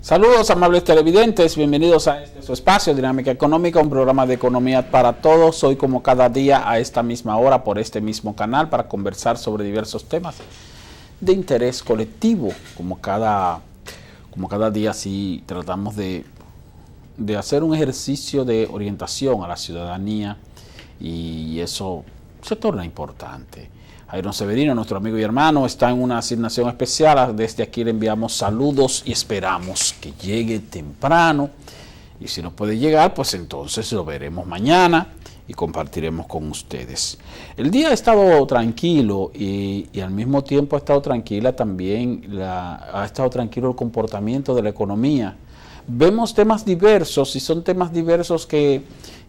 Saludos, amables televidentes, bienvenidos a este su espacio Dinámica Económica, un programa de economía para todos. Hoy, como cada día, a esta misma hora, por este mismo canal, para conversar sobre diversos temas de interés colectivo. Como cada día, sí tratamos de hacer un ejercicio de orientación a la ciudadanía, y eso se torna importante. Jairo Severino, nuestro amigo y hermano, está en una asignación especial. Desde aquí le enviamos saludos y esperamos que llegue temprano. Y si no puede llegar, pues entonces lo veremos mañana y compartiremos con ustedes. El día ha estado tranquilo y al mismo tiempo ha estado tranquila también, ha estado tranquilo el comportamiento de la economía. Vemos temas diversos y son temas diversos que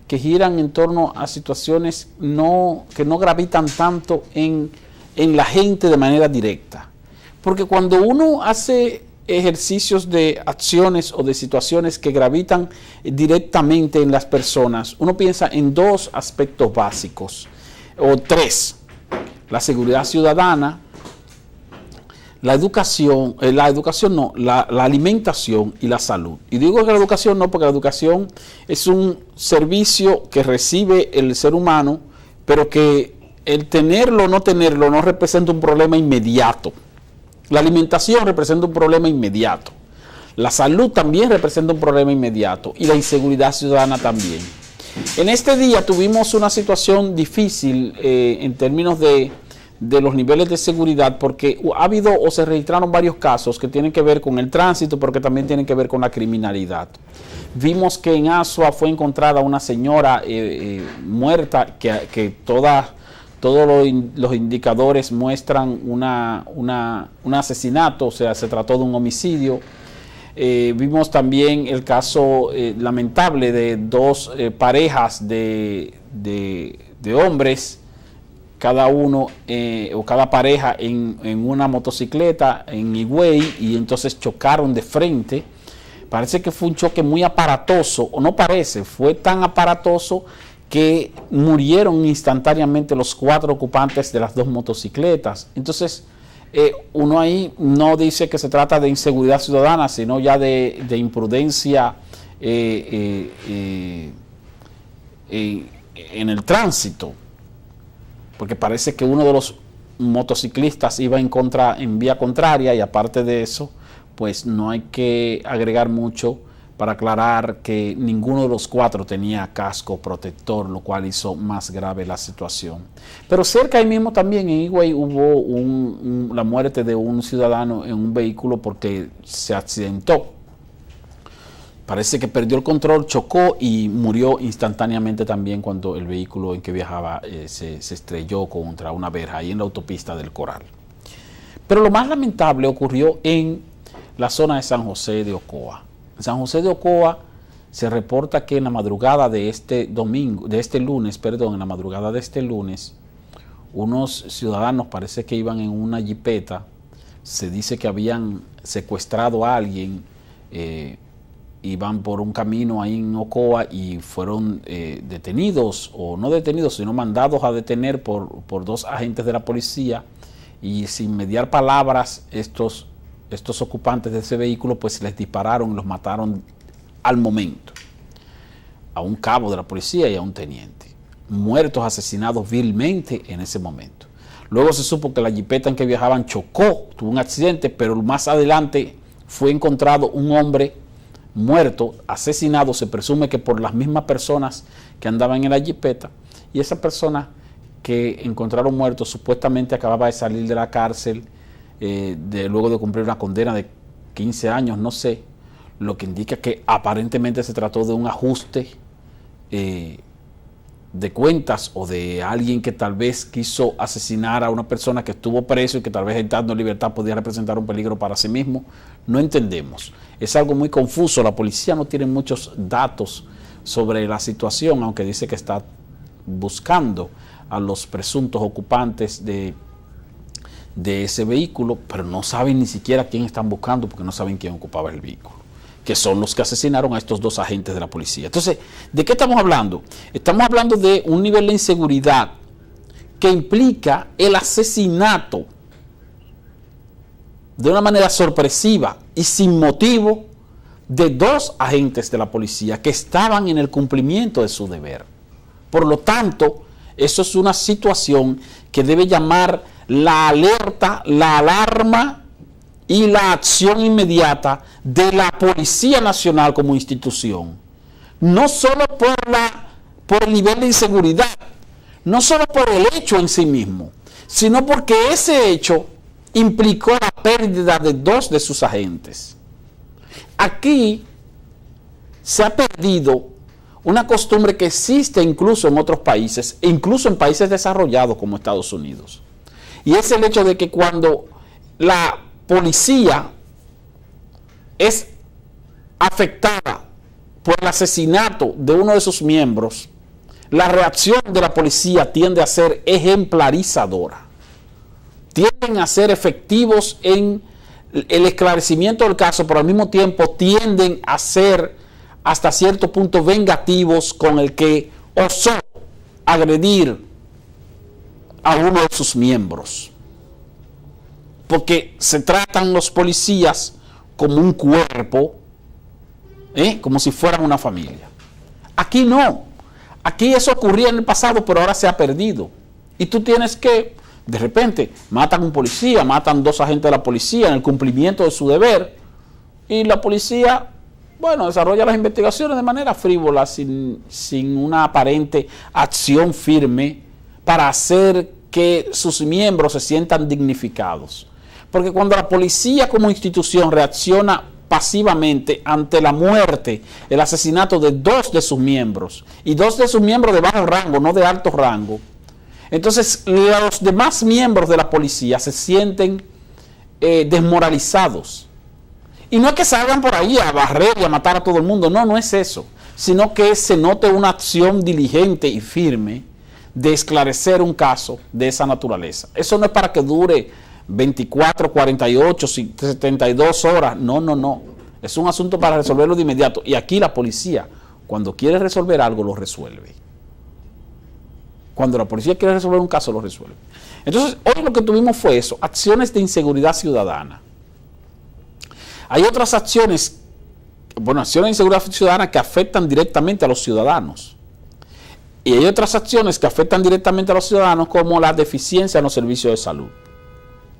giran en torno a situaciones que no gravitan tanto en la gente de manera directa. Porque cuando uno hace ejercicios de acciones o de situaciones que gravitan directamente en las personas, uno piensa en dos aspectos básicos, o tres: la seguridad ciudadana, la alimentación y la salud. Y digo que la educación no, porque la educación es un servicio que recibe el ser humano, pero que el tenerlo o no tenerlo no representa un problema inmediato. La alimentación representa un problema inmediato. La salud también representa un problema inmediato. Y la inseguridad ciudadana también. En este día tuvimos una situación difícil en términos de los niveles de seguridad, porque ha habido o se registraron varios casos que tienen que ver con el tránsito, pero que también tienen que ver con la criminalidad. Vimos que en Asua fue encontrada una señora muerta, que todos los indicadores muestran un asesinato, o sea, se trató de un homicidio. Vimos también el caso lamentable de dos parejas de hombres, cada uno o cada pareja en una motocicleta en Higüey, y entonces chocaron de frente. Parece que fue un choque muy aparatoso, o no parece, fue tan aparatoso que murieron instantáneamente los 4 ocupantes de las 2 motocicletas. Entonces, uno ahí no dice que se trata de inseguridad ciudadana, sino ya de imprudencia en el tránsito. Porque parece que uno de los motociclistas iba en vía contraria, y aparte de eso, pues no hay que agregar mucho para aclarar que ninguno de los 4 tenía casco protector, lo cual hizo más grave la situación. Pero cerca ahí mismo también en Higüey hubo la muerte de un ciudadano en un vehículo porque se accidentó. Parece que perdió el control, chocó y murió instantáneamente también cuando el vehículo en que viajaba se estrelló contra una verja ahí en la autopista del Coral. Pero lo más lamentable ocurrió en la zona de San José de Ocoa. En San José de Ocoa se reporta que en la madrugada de este lunes, unos ciudadanos parece que iban en una jipeta. Se dice que habían secuestrado a alguien, iban por un camino ahí en Ocoa y fueron detenidos, o no detenidos, sino mandados a detener por 2 agentes de la policía, y sin mediar palabras estos ocupantes de ese vehículo pues les dispararon y los mataron al momento, a un cabo de la policía y a un teniente, muertos, asesinados vilmente en ese momento. Luego se supo que la jipeta en que viajaban chocó, tuvo un accidente, pero más adelante fue encontrado un hombre muerto, asesinado, se presume que por las mismas personas que andaban en la jipeta, y esa persona que encontraron muerto supuestamente acababa de salir de la cárcel luego de cumplir una condena de 15 años, no sé, lo que indica que aparentemente se trató de un ajuste de cuentas, o de alguien que tal vez quiso asesinar a una persona que estuvo preso y que tal vez estando en libertad podía representar un peligro para sí mismo. No entendemos, es algo muy confuso. La policía no tiene muchos datos sobre la situación, aunque dice que está buscando a los presuntos ocupantes de ese vehículo, pero no saben ni siquiera quién están buscando, porque no saben quién ocupaba el vehículo, que son los que asesinaron a estos 2 agentes de la policía. Entonces, ¿de qué estamos hablando? Estamos hablando de un nivel de inseguridad que implica el asesinato de una manera sorpresiva y sin motivo de 2 agentes de la policía que estaban en el cumplimiento de su deber. Por lo tanto, eso es una situación que debe llamar la alerta, la alarma y la acción inmediata de la Policía Nacional como institución. No solo por el nivel de inseguridad, no solo por el hecho en sí mismo, sino porque ese hecho implicó la pérdida de 2 de sus agentes. Aquí se ha perdido una costumbre que existe incluso en otros países, incluso en países desarrollados como Estados Unidos. Y es el hecho de que cuando la policía es afectada por el asesinato de uno de sus miembros, la reacción de la policía tiende a ser ejemplarizadora. Tienden a ser efectivos en el esclarecimiento del caso, pero al mismo tiempo tienden a ser hasta cierto punto vengativos con el que osó agredir a uno de sus miembros. Porque se tratan los policías como un cuerpo, como si fueran una familia. Aquí no. Aquí eso ocurría en el pasado, pero ahora se ha perdido. Y tú tienes que, de repente, matan a un policía, matan 2 agentes de la policía en el cumplimiento de su deber, y la policía, desarrolla las investigaciones de manera frívola, sin una aparente acción firme para hacer que sus miembros se sientan dignificados. Porque cuando la policía como institución reacciona pasivamente ante la muerte, el asesinato de 2 de sus miembros, y 2 de sus miembros de bajo rango, no de alto rango, entonces los demás miembros de la policía se sienten desmoralizados. Y no es que salgan por ahí a barrer y a matar a todo el mundo, no es eso, sino que se note una acción diligente y firme de esclarecer un caso de esa naturaleza. Eso no es para que dure 24, 48, 72 horas, no. Es un asunto para resolverlo de inmediato. Y aquí la policía, cuando quiere resolver algo, lo resuelve. Cuando la policía quiere resolver un caso, lo resuelve. Entonces, hoy lo que tuvimos fue eso, acciones de inseguridad ciudadana. Hay otras acciones, acciones de inseguridad ciudadana que afectan directamente a los ciudadanos. Y hay otras acciones que afectan directamente a los ciudadanos, como la deficiencia en los servicios de salud.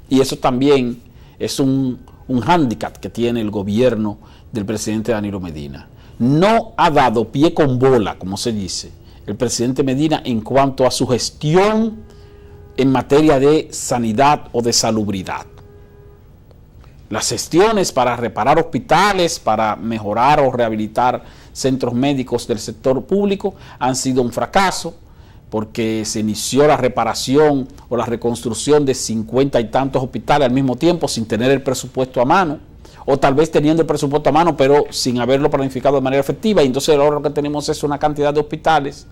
Y eso también es un hándicap que tiene el gobierno del presidente Danilo Medina. No ha dado pie con bola, como se dice, el presidente Medina en cuanto a su gestión en materia de sanidad o de salubridad. Las gestiones para reparar hospitales, para mejorar o rehabilitar centros médicos del sector público han sido un fracaso, porque se inició la reparación o la reconstrucción de 50 y tantos hospitales al mismo tiempo sin tener el presupuesto a mano, o tal vez teniendo el presupuesto a mano pero sin haberlo planificado de manera efectiva, y entonces ahora lo que tenemos es una cantidad de hospitales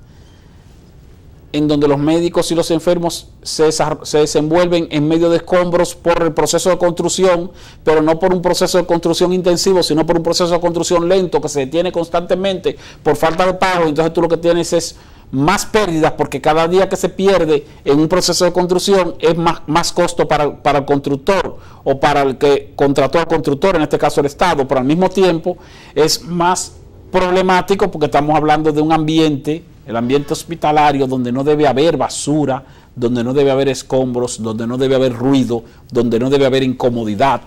en donde los médicos y los enfermos se desenvuelven en medio de escombros por el proceso de construcción, pero no por un proceso de construcción intensivo, sino por un proceso de construcción lento que se detiene constantemente por falta de pago. Entonces tú lo que tienes es más pérdidas, porque cada día que se pierde en un proceso de construcción es más costo para el constructor o para el que contrató al constructor, en este caso el Estado, pero al mismo tiempo es más problemático porque estamos hablando de un ambiente, el ambiente hospitalario, donde no debe haber basura, donde no debe haber escombros, donde no debe haber ruido, donde no debe haber incomodidad.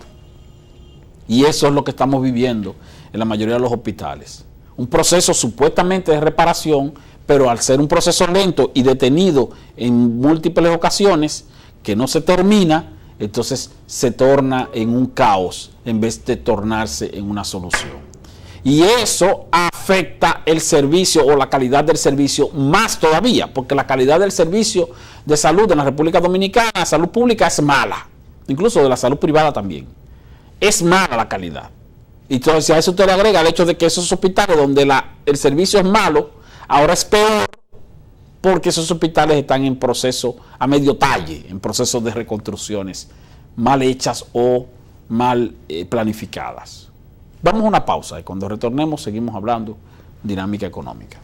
Y eso es lo que estamos viviendo en la mayoría de los hospitales. Un proceso supuestamente de reparación, pero al ser un proceso lento y detenido en múltiples ocasiones, que no se termina, entonces se torna en un caos en vez de tornarse en una solución. Y eso afecta el servicio o la calidad del servicio más todavía, porque la calidad del servicio de salud en la República Dominicana, la salud pública es mala, incluso de la salud privada también. Es mala la calidad. Y entonces a eso usted le agrega el hecho de que esos hospitales donde el servicio es malo, ahora es peor, porque esos hospitales están en proceso a medio talle, en proceso de reconstrucciones mal hechas o mal planificadas. Vamos a una pausa y cuando retornemos seguimos hablando dinámica económica.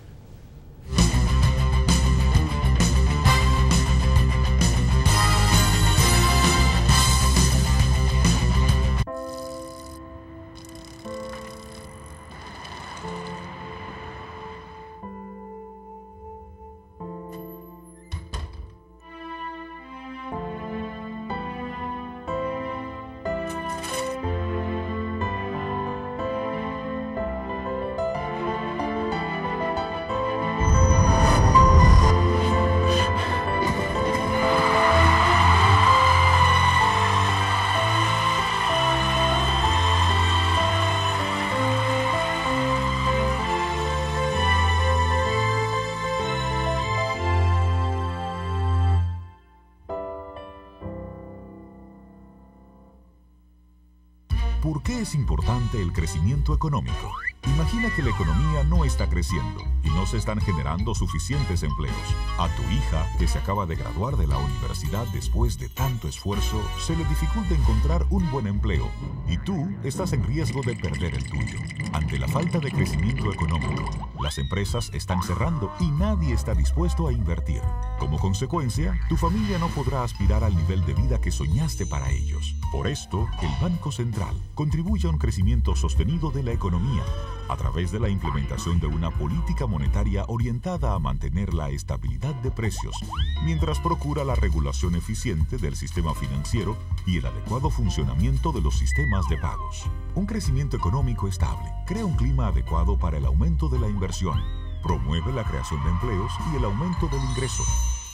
¿Por qué es importante el crecimiento económico? Imagina que la economía no está creciendo y no se están generando suficientes empleos. A tu hija, que se acaba de graduar de la universidad después de tanto esfuerzo, se le dificulta encontrar un buen empleo y tú estás en riesgo de perder el tuyo. Ante la falta de crecimiento económico, las empresas están cerrando y nadie está dispuesto a invertir. Como consecuencia, tu familia no podrá aspirar al nivel de vida que soñaste para ellos. Por esto, el Banco Central contribuye a un crecimiento sostenido de la economía a través de la implementación de una política monetaria orientada a mantener la estabilidad de precios, mientras procura la regulación eficiente del sistema financiero y el adecuado funcionamiento de los sistemas de pagos. Un crecimiento económico estable crea un clima adecuado para el aumento de la inversión, promueve la creación de empleos y el aumento del ingreso,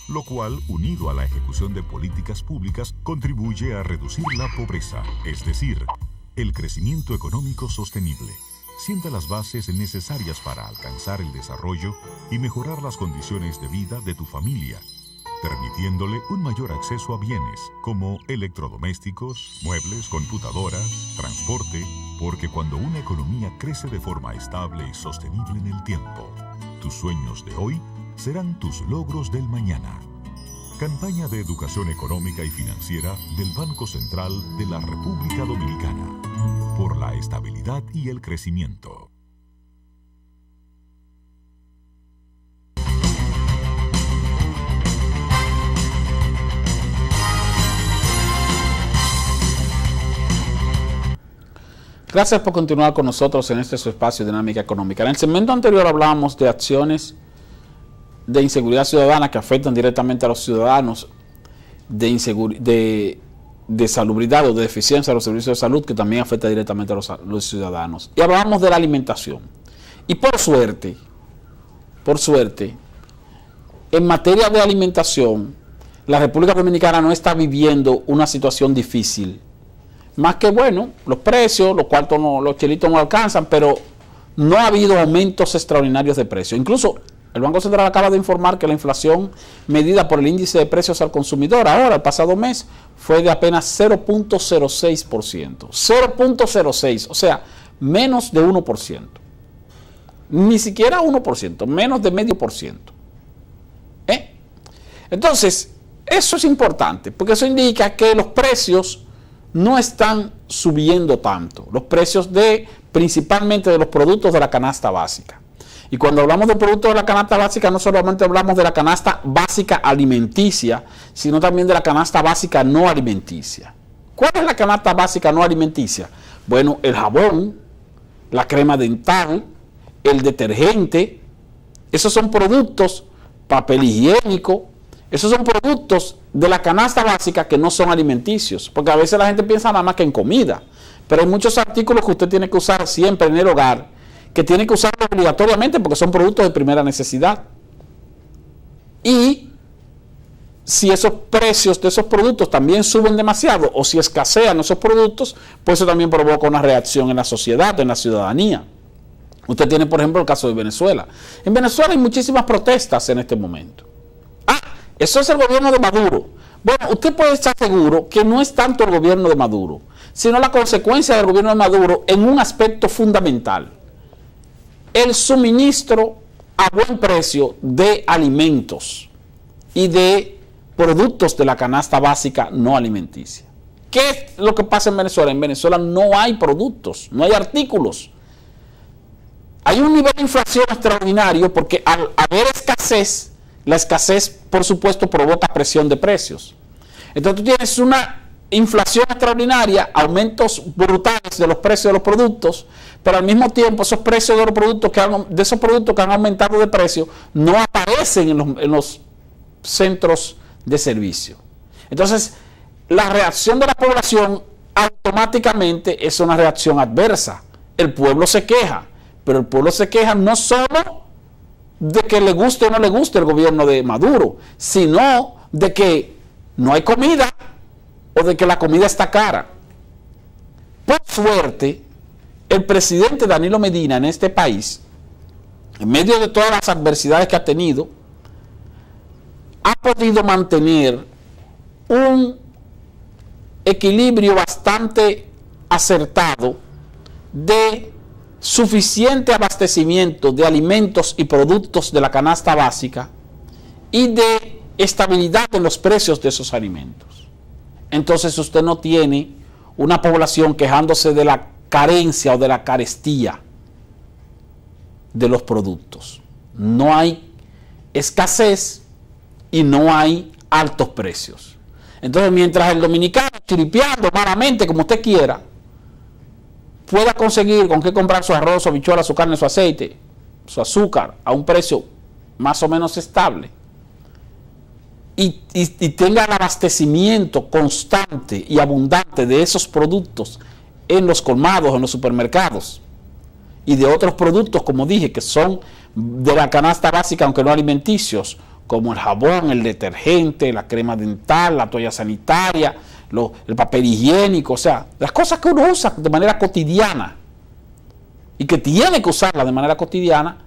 lo cual, unido a la ejecución de políticas públicas, contribuye a reducir la pobreza, es decir, el crecimiento económico sostenible. Sienta las bases necesarias para alcanzar el desarrollo y mejorar las condiciones de vida de tu familia, permitiéndole un mayor acceso a bienes como electrodomésticos, muebles, computadoras, transporte, porque cuando una economía crece de forma estable y sostenible en el tiempo, tus sueños de hoy serán tus logros del mañana. Campaña de Educación Económica y Financiera del Banco Central de la República Dominicana. Por la estabilidad y el crecimiento. Gracias por continuar con nosotros en este su espacio Dinámica Económica. En el segmento anterior hablábamos de acciones de inseguridad ciudadana que afectan directamente a los ciudadanos, de salubridad o de deficiencia de los servicios de salud que también afecta directamente a los ciudadanos. Y hablábamos de la alimentación. Y por suerte, en materia de alimentación, la República Dominicana no está viviendo una situación difícil. Más que bueno, los precios, los cuartos no, los chelitos no alcanzan, pero no ha habido aumentos extraordinarios de precios. Incluso el Banco Central acaba de informar que la inflación medida por el índice de precios al consumidor ahora, el pasado mes, fue de apenas 0.06%. 0.06, o sea, menos de 1%. Ni siquiera 1%, menos de 0.5%. Entonces, eso es importante, porque eso indica que los precios no están subiendo tanto. Los precios principalmente de los productos de la canasta básica. Y cuando hablamos de productos de la canasta básica, no solamente hablamos de la canasta básica alimenticia, sino también de la canasta básica no alimenticia. ¿Cuál es la canasta básica no alimenticia? Bueno, el jabón, la crema dental, el detergente, esos son productos, papel higiénico, esos son productos de la canasta básica que no son alimenticios, porque a veces la gente piensa nada más que en comida, pero hay muchos artículos que usted tiene que usar siempre en el hogar, que tiene que usarlo obligatoriamente porque son productos de primera necesidad. Y si esos precios de esos productos también suben demasiado o si escasean esos productos, pues eso también provoca una reacción en la sociedad, en la ciudadanía. Usted tiene, por ejemplo, el caso de Venezuela. En Venezuela hay muchísimas protestas en este momento. Eso es el gobierno de Maduro. Bueno, usted puede estar seguro que no es tanto el gobierno de Maduro, sino la consecuencia del gobierno de Maduro en un aspecto fundamental. El suministro a buen precio de alimentos y de productos de la canasta básica no alimenticia. ¿Qué es lo que pasa en Venezuela? En Venezuela no hay productos, no hay artículos. Hay un nivel de inflación extraordinario porque al haber escasez, la escasez, por supuesto, provoca presión de precios. Entonces tú tienes una inflación extraordinaria, aumentos brutales de los precios de los productos, pero al mismo tiempo esos precios de los productos de esos productos que han aumentado de precio no aparecen en los centros de servicio. Entonces, la reacción de la población automáticamente es una reacción adversa. El pueblo se queja, pero el pueblo se queja no solo de que le guste o no le guste el gobierno de Maduro, sino de que no hay comida o de que la comida está cara. Por suerte, el presidente Danilo Medina en este país, en medio de todas las adversidades que ha tenido, ha podido mantener un equilibrio bastante acertado de suficiente abastecimiento de alimentos y productos de la canasta básica y de estabilidad en los precios de esos alimentos. Entonces usted no tiene una población quejándose de la carencia o de la carestía de los productos. No hay escasez y no hay altos precios. Entonces, mientras el dominicano, chiripeando malamente, como usted quiera, pueda conseguir con qué comprar su arroz, su habichuela, su carne, su aceite, su azúcar a un precio más o menos estable y tenga el abastecimiento constante y abundante de esos productos en los colmados, en los supermercados y de otros productos, como dije, que son de la canasta básica, aunque no alimenticios, como el jabón, el detergente, la crema dental, la toalla sanitaria, el papel higiénico, o sea, las cosas que uno usa de manera cotidiana y que tiene que usarlas de manera cotidiana,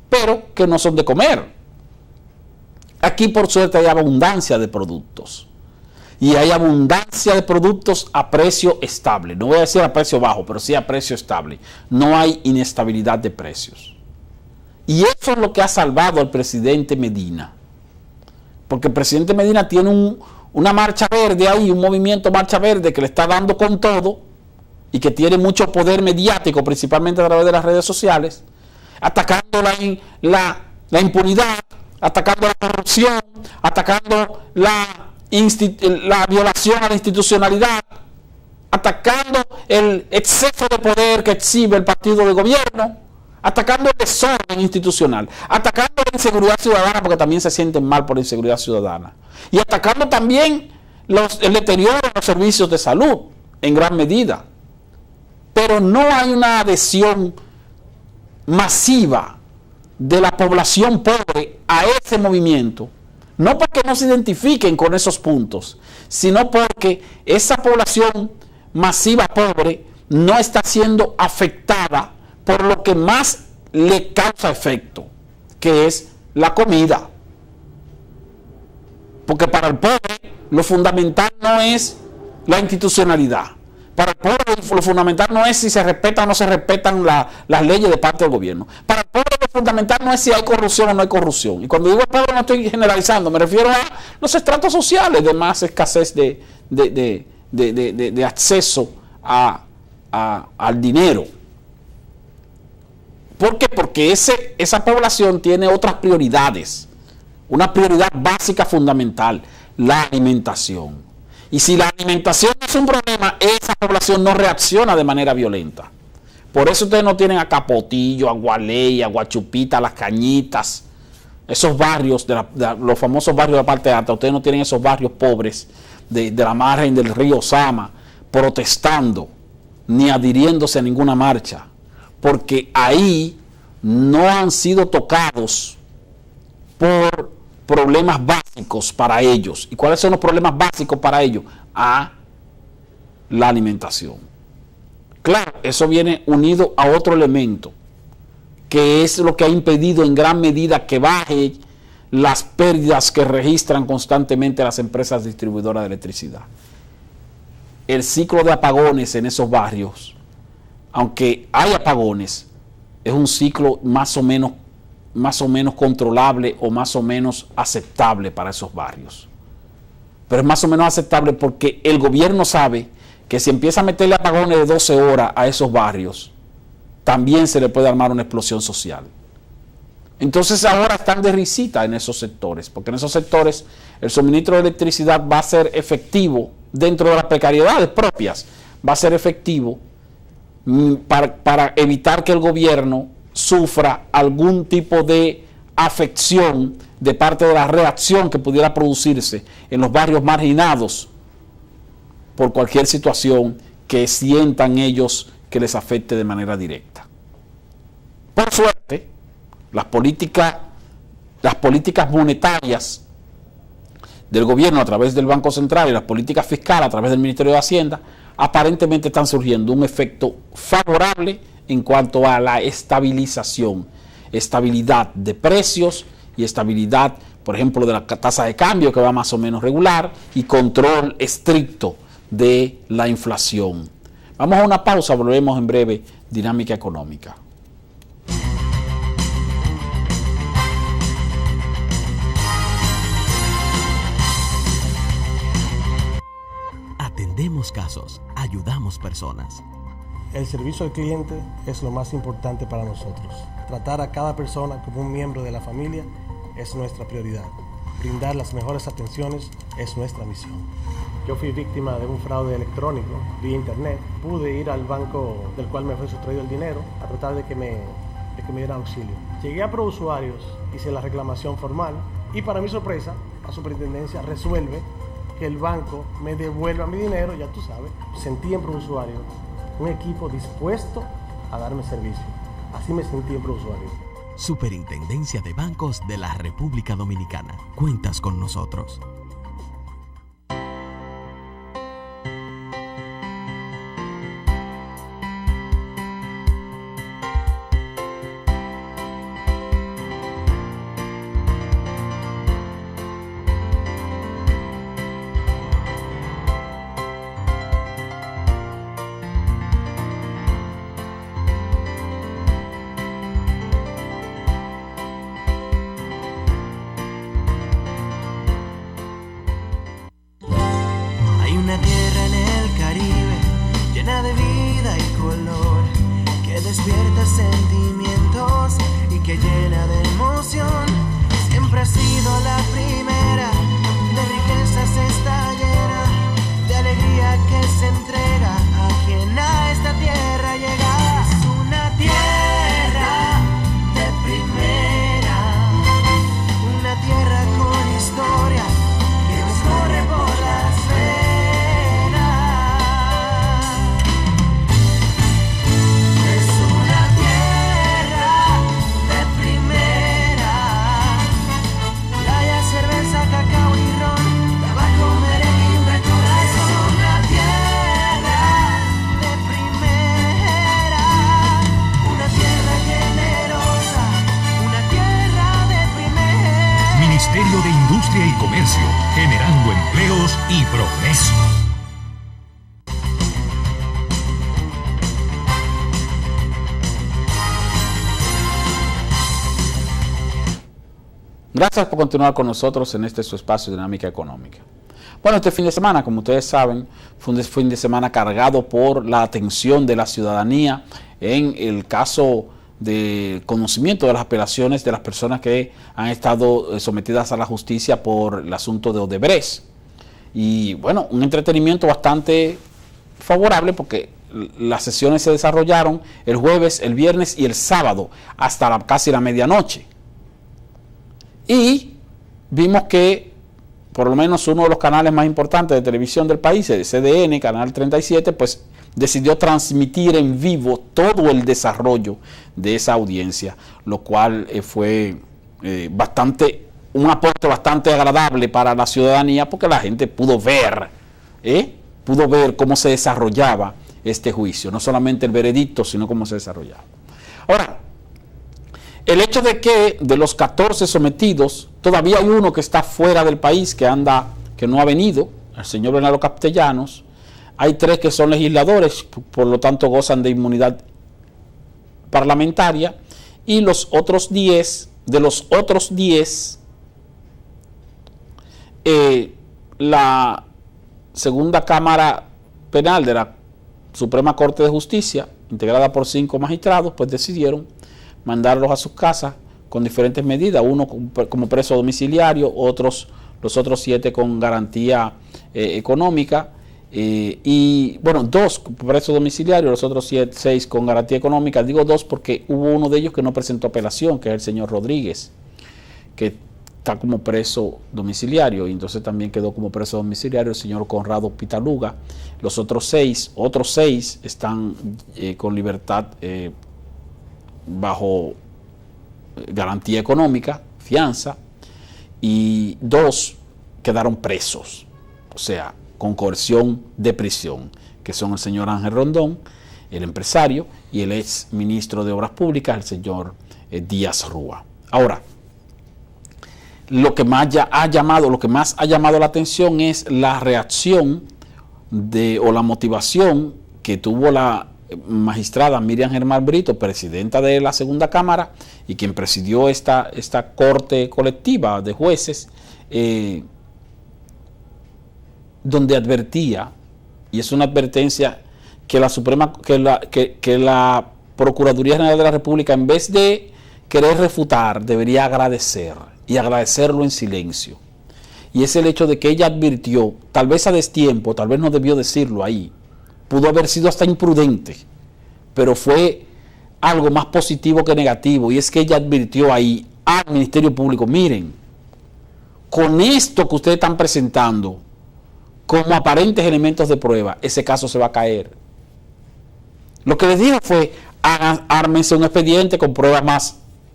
pero que no son de comer. Aquí, por suerte, hay abundancia de productos. Y hay abundancia de productos a precio estable. No voy a decir a precio bajo, pero sí a precio estable. No hay inestabilidad de precios. Y eso es lo que ha salvado al presidente Medina. Porque el presidente Medina tiene una marcha verde ahí, un movimiento marcha verde que le está dando con todo y que tiene mucho poder mediático, principalmente a través de las redes sociales, atacando la impunidad, atacando la corrupción, atacando la violación a la institucionalidad, atacando el exceso de poder que exhibe el partido de gobierno, atacando el desorden institucional, atacando la inseguridad ciudadana, porque también se sienten mal por la inseguridad ciudadana, y atacando también el deterioro de los servicios de salud en gran medida. Pero no hay una adhesión masiva de la población pobre a ese movimiento, no porque no se identifiquen con esos puntos, sino porque esa población masiva pobre no está siendo afectada por lo que más le causa efecto, que es la comida. Porque para el pobre lo fundamental no es la institucionalidad. Para el pobre lo fundamental no es si se respetan o no se respetan las leyes de parte del gobierno. Para el pobre lo fundamental no es si hay corrupción o no hay corrupción. Y cuando digo pobre no estoy generalizando, me refiero a los estratos sociales de más escasez de acceso al dinero. ¿Por qué? Porque esa población tiene otras prioridades. Una prioridad básica fundamental, la alimentación. Y si la alimentación no es un problema, esa población no reacciona de manera violenta. Por eso ustedes no tienen a Capotillo, a Gualey, a Guachupita, Las Cañitas, esos barrios, los famosos barrios de la parte alta. Ustedes no tienen esos barrios pobres de la margen del río Sama protestando ni adhiriéndose a ninguna marcha, porque ahí no han sido tocados por problemas básicos para ellos. ¿Y cuáles son los problemas básicos para ellos? La alimentación. Claro, eso viene unido a otro elemento, que es lo que ha impedido en gran medida que baje las pérdidas que registran constantemente las empresas distribuidoras de electricidad. El ciclo de apagones en esos barrios, aunque hay apagones, es un ciclo más o menos controlable o más o menos aceptable para esos barrios. Pero es más o menos aceptable porque el gobierno sabe que si empieza a meterle apagones de 12 horas a esos barrios, también se le puede armar una explosión social. Entonces ahora están de risita en esos sectores, porque en esos sectores el suministro de electricidad va a ser efectivo dentro de las precariedades propias, va a ser efectivo para evitar que el gobierno sufra algún tipo de afección de parte de la reacción que pudiera producirse en los barrios marginados por cualquier situación que sientan ellos que les afecte de manera directa. Por suerte, las políticas monetarias del gobierno a través del Banco Central y las políticas fiscales a través del Ministerio de Hacienda aparentemente están surgiendo un efecto favorable en cuanto a la estabilidad de precios y estabilidad, por ejemplo, de la tasa de cambio que va más o menos regular y control estricto de la inflación. Vamos a una pausa, volvemos en breve. Dinámica Económica. Atendemos casos, ayudamos personas. El servicio al cliente es lo más importante para nosotros. Tratar a cada persona como un miembro de la familia es nuestra prioridad. Brindar las mejores atenciones es nuestra misión. Yo fui víctima de un fraude electrónico vía internet. Pude ir al banco del cual me fue sustraído el dinero a tratar de que me dieran auxilio. Llegué a ProUsuarios, hice la reclamación formal y para mi sorpresa, la superintendencia resuelve que el banco me devuelva mi dinero, ya tú sabes. Sentí en ProUsuarios un equipo dispuesto a darme servicio. Así me sentí en ProUsuarios. Superintendencia de Bancos de la República Dominicana. Cuentas con nosotros. Despierta sentimientos y que llena de emoción. Siempre ha sido la primera, de riquezas está llena, de alegría que se entrega a quien a esta tierra llega. Es una tierra de primera, una tierra con historia que nos corre por las venas. Ministerio de Industria y Comercio, generando empleos y progreso. Gracias por continuar con nosotros en este su espacio Dinámica Económica. Bueno, este fin de semana, como ustedes saben, fue un fin de semana cargado por la atención de la ciudadanía en el caso de conocimiento de las apelaciones de las personas que han estado sometidas a la justicia por el asunto de Odebrecht. Y bueno, un entretenimiento bastante favorable porque las sesiones se desarrollaron el jueves, el viernes y el sábado hasta casi la medianoche. Y vimos que por lo menos uno de los canales más importantes de televisión del país, el CDN, Canal 37, pues decidió transmitir en vivo todo el desarrollo de esa audiencia, lo cual fue un aporte bastante agradable para la ciudadanía porque la gente pudo ver cómo se desarrollaba este juicio, no solamente el veredicto, sino cómo se desarrollaba. Ahora, el hecho de que de los 14 sometidos, todavía hay uno que está fuera del país, que no ha venido, el señor Bernardo Castellanos. Hay 3 que son legisladores, por lo tanto gozan de inmunidad parlamentaria, y los otros 10, la segunda Cámara Penal de la Suprema Corte de Justicia, integrada por 5 magistrados, pues decidieron mandarlos a sus casas con diferentes medidas, uno como preso domiciliario, los otros 7 con garantía económica, y bueno, 2 presos domiciliarios, los otros 6 con garantía económica. Digo 2 porque hubo uno de ellos que no presentó apelación, que es el señor Rodríguez, que está como preso domiciliario, y entonces también quedó como preso domiciliario el señor Conrado Pitaluga. Los otros 6 están con libertad bajo garantía económica, fianza, y 2 quedaron presos, o sea, con coerción de prisión, que son el señor Ángel Rondón, el empresario, y el ex ministro de Obras Públicas, el señor Díaz Rúa. Ahora, lo que más ha llamado la atención es la reacción o la motivación que tuvo la magistrada Miriam Germán Brito, presidenta de la segunda cámara y quien presidió esta corte colectiva de jueces, donde advertía, y es una advertencia que la Procuraduría General de la República, en vez de querer refutar, debería agradecer, y agradecerlo en silencio. Y es el hecho de que ella advirtió, tal vez a destiempo, tal vez no debió decirlo ahí, pudo haber sido hasta imprudente, pero fue algo más positivo que negativo, y es que ella advirtió ahí al Ministerio Público: miren, con esto que ustedes están presentando como aparentes elementos de prueba, ese caso se va a caer. Lo que les dijo fue: ármense un expediente con pruebas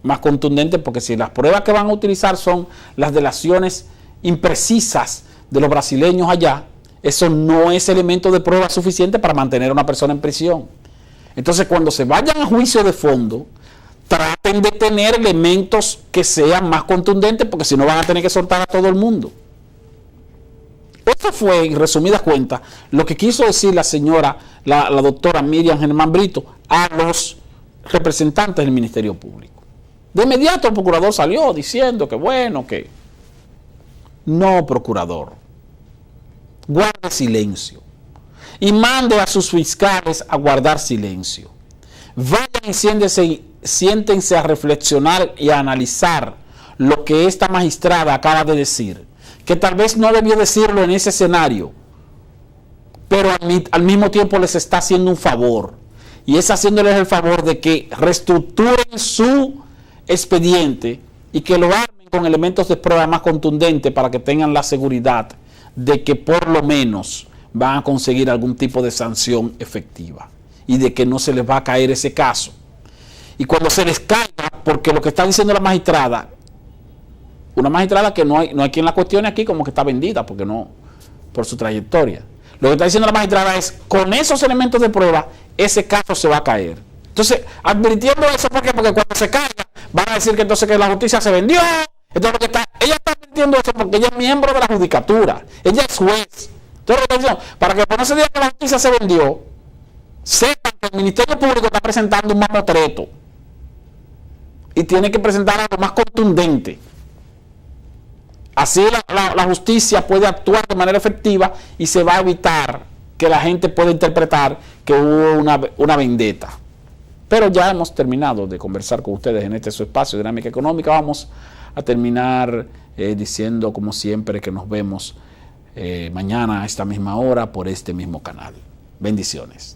más contundentes, porque si las pruebas que van a utilizar son las delaciones imprecisas de los brasileños allá, eso no es elemento de prueba suficiente para mantener a una persona en prisión. Entonces, cuando se vayan a juicio de fondo, traten de tener elementos que sean más contundentes, porque si no van a tener que soltar a todo el mundo. Eso fue, en resumidas cuentas, lo que quiso decir la doctora Miriam Germán Brito a los representantes del Ministerio Público. De inmediato el procurador salió diciendo que bueno, que no, procurador, guarde silencio y mande a sus fiscales a guardar silencio. Vayan y siéntense a reflexionar y a analizar lo que esta magistrada acaba de decir, que tal vez no debió decirlo en ese escenario, pero al mismo tiempo les está haciendo un favor, y es haciéndoles el favor de que reestructuren su expediente y que lo armen con elementos de prueba más contundentes para que tengan la seguridad de que por lo menos van a conseguir algún tipo de sanción efectiva y de que no se les va a caer ese caso. Y cuando se les caiga, porque lo que está diciendo la magistrada, una magistrada que no hay quien la cuestione aquí como que está vendida, porque no, por su trayectoria. Lo que está diciendo la magistrada es: con esos elementos de prueba, ese caso se va a caer. Entonces, advirtiendo eso, ¿por qué? Porque cuando se caiga, van a decir que entonces que la justicia se vendió. Entonces, ella está advirtiendo eso porque ella es miembro de la judicatura, ella es juez. Entonces, atención, para que no se diga que la justicia se vendió, sepan que el Ministerio Público está presentando un mamotreto y tiene que presentar algo más contundente. Así la justicia puede actuar de manera efectiva y se va a evitar que la gente pueda interpretar que hubo una vendetta. Pero ya hemos terminado de conversar con ustedes en este su espacio Dinámica Económica. Vamos a terminar diciendo, como siempre, que nos vemos mañana a esta misma hora por este mismo canal. Bendiciones.